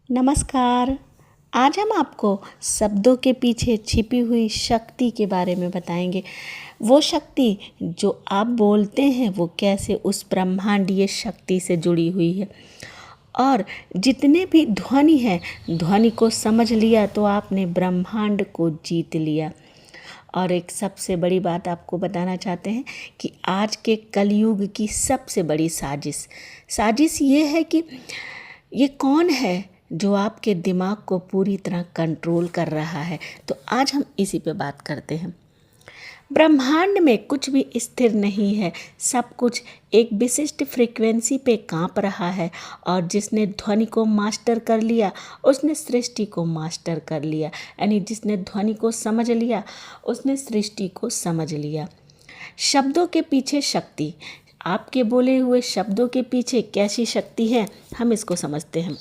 नमस्कार। आज हम आपको शब्दों के पीछे छिपी हुई शक्ति के बारे में बताएंगे। वो शक्ति जो आप बोलते हैं वो कैसे उस ब्रह्मांडीय शक्ति से जुड़ी हुई है। और जितने भी ध्वनि हैं, ध्वनि को समझ लिया तो आपने ब्रह्मांड को जीत लिया। और एक सबसे बड़ी बात आपको बताना चाहते हैं कि आज के कलयुग की सबसे बड़ी साजिश ये है कि ये कौन है जो आपके दिमाग को पूरी तरह कंट्रोल कर रहा है। तो आज हम इसी पे बात करते हैं। ब्रह्मांड में कुछ भी स्थिर नहीं है, सब कुछ एक विशिष्ट फ्रीक्वेंसी पे कांप रहा है। और जिसने ध्वनि को मास्टर कर लिया उसने सृष्टि को मास्टर कर लिया, यानी जिसने ध्वनि को समझ लिया उसने सृष्टि को समझ लिया। शब्दों के पीछे शक्ति, आपके बोले हुए शब्दों के पीछे कैसी शक्ति है हम इसको समझते हैं।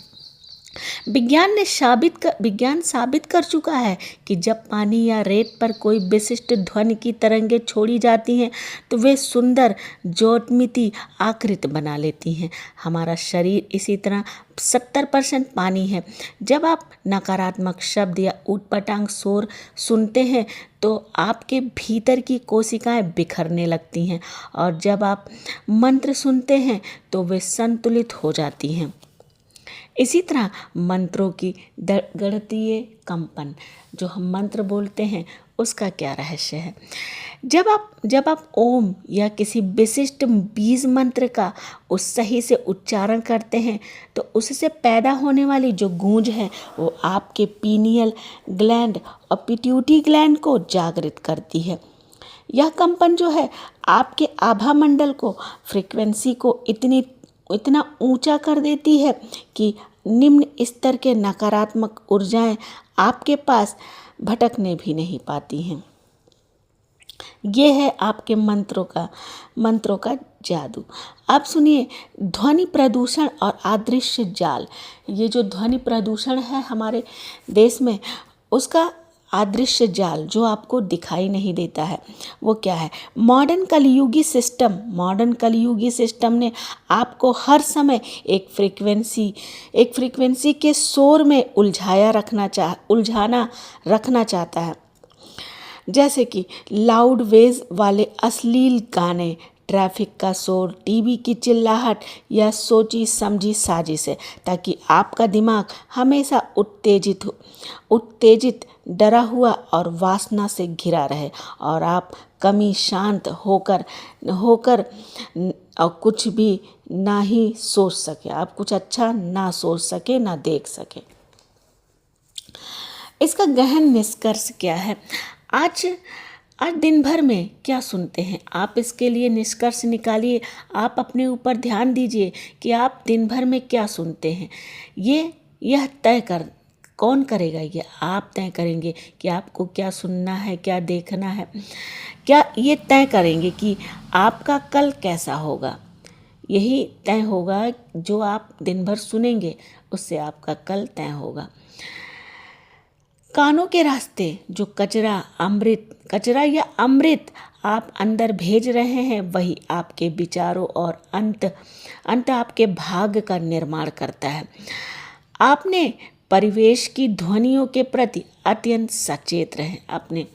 विज्ञान साबित कर चुका है कि जब पानी या रेत पर कोई विशिष्ट ध्वनि की तरंगें छोड़ी जाती हैं तो वे सुंदर ज्योतिर्मयी आकृति बना लेती हैं। हमारा शरीर इसी तरह 70% पानी है। जब आप नकारात्मक शब्द या ऊटपटांग शोर सुनते हैं तो आपके भीतर की कोशिकाएं बिखरने लगती हैं, और जब आप मंत्र सुनते हैं तो वे संतुलित हो जाती हैं। इसी तरह मंत्रों की गणितीय कंपन, जो हम मंत्र बोलते हैं उसका क्या रहस्य है। जब आप ओम या किसी विशिष्ट बीज मंत्र का उस सही से उच्चारण करते हैं तो उससे पैदा होने वाली जो गूंज है वो आपके पीनियल ग्लैंड और पिट्यूटरी ग्लैंड को जागृत करती है। यह कंपन जो है आपके आभा मंडल को, फ्रीक्वेंसी को इतना ऊंचा कर देती है कि निम्न स्तर के नकारात्मक ऊर्जाएं आपके पास भटकने भी नहीं पाती हैं। ये है आपके मंत्रों का जादू। अब सुनिए, ध्वनि प्रदूषण और अदृश्य जाल। ये जो ध्वनि प्रदूषण है हमारे देश में, उसका अदृश्य जाल जो आपको दिखाई नहीं देता है वो क्या है। मॉडर्न कलयुगी सिस्टम ने आपको हर समय एक फ्रीक्वेंसी के शोर में उलझाना रखना चाहता है। जैसे कि लाउड वेज वाले अश्लील गाने, ट्रैफिक का शोर, टीवी की चिल्लाहट या सोची समझी साजिश है, ताकि आपका दिमाग हमेशा उत्तेजित, डरा हुआ और वासना से घिरा रहे, और आप कमी शांत होकर और कुछ भी ना ही सोच सके, आप कुछ अच्छा ना सोच सके ना देख सके। इसका गहन निष्कर्ष क्या है। आज दिन भर में क्या सुनते हैं आप, इसके लिए निष्कर्ष निकालिए। आप अपने ऊपर ध्यान दीजिए कि आप दिन भर में क्या सुनते हैं। यह कौन करेगा? ये आप तय करेंगे कि आपको क्या सुनना है, क्या देखना है। क्या ये तय करेंगे कि आपका कल कैसा होगा। यही तय होगा, जो आप दिन भर सुनेंगे उससे आपका कल तय होगा। कानों के रास्ते जो कचरा या अमृत आप अंदर भेज रहे हैं, वही आपके विचारों और अंत आपके भाग्य का निर्माण करता है। आपने परिवेश की ध्वनियों के प्रति अत्यंत सचेत रहें। अपने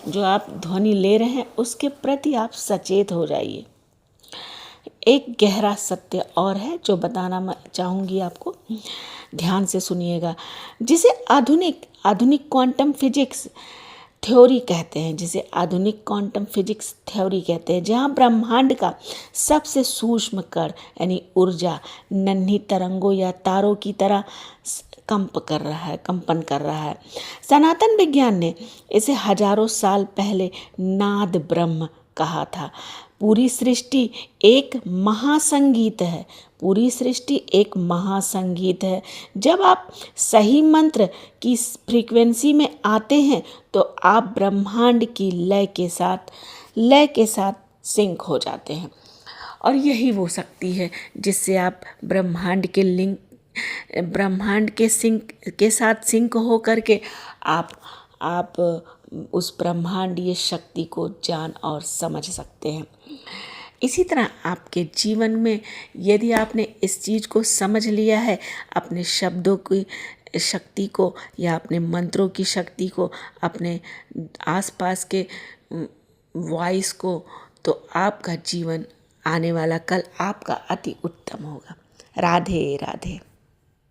जो आप ध्वनि ले रहे हैं उसके प्रति आप सचेत हो जाइए। एक गहरा सत्य और है जो बताना मैं चाहूँगी आपको, ध्यान से सुनिएगा। जिसे आधुनिक क्वांटम फिजिक्स थ्योरी कहते हैं, जहाँ ब्रह्मांड का सबसे सूक्ष्म कण यानी ऊर्जा नन्ही तरंगों या तारों की तरह कंपन कर रहा है। सनातन विज्ञान ने इसे हजारों साल पहले नाद ब्रह्म कहा था। पूरी सृष्टि एक महासंगीत है। जब आप सही मंत्र की फ्रीक्वेंसी में आते हैं तो आप ब्रह्मांड की लय के साथ सिंक हो जाते हैं। और यही वो शक्ति है जिससे आप ब्रह्मांड के साथ सिंक हो करके आप उस ब्रह्मांडीय शक्ति को जान और समझ सकते हैं। इसी तरह आपके जीवन में यदि आपने इस चीज़ को समझ लिया है, अपने शब्दों की शक्ति को या अपने मंत्रों की शक्ति को, अपने आसपास के वॉइस को, तो आपका जीवन, आने वाला कल आपका अति उत्तम होगा। राधे राधे।